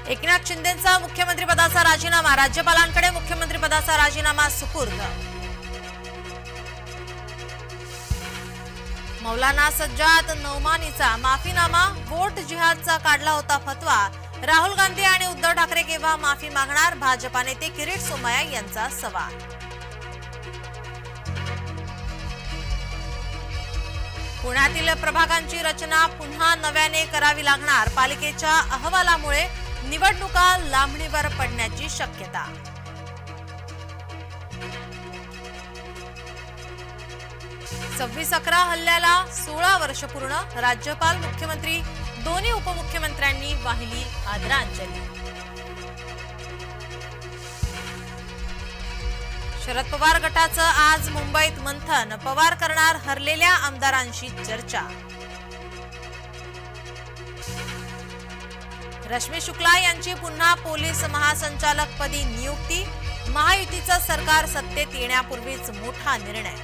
एकनाथ शिंदेंचा मुख्यमंत्रीपदाचा राजीनामा, राज्यपालांकडे मुख्यमंत्रीपदाचा राजीनामा सुपूर्द। मौलाना सज्जाद नौमानीचा माफीनामा, वोट जिहादचा काढला होता फतवा। राहुल गांधी आणि उद्धव ठाकरे केव्हा माफी मागणार, भाजपा नेते किरीट सोमय्या यांचा सवाल। पुण्यातील प्रभागांची रचना पुन्हा नव्याने करावी लागणार, पालिकेच्या अहवालामुळे निवडणुका लांबणीवर पडण्याची शक्यता। 26/11 हल्ल्याला 16 वर्ष पूर्ण, राज्यपाल मुख्यमंत्री दोन्ही उपमुख्यमंत्र्यांनी वाहिली आदरांजली। शरद पवार गटाचं आज मुंबईत मंथन, पवार करणार हरलेल्या आमदारांशी चर्चा। रश्मी शुक्ला यांची पुन्हा पोलीस महासंचालकपदी नियुक्ती, महायुतीचं सरकार सत्तेत येण्यापूर्वीच मोठा निर्णय।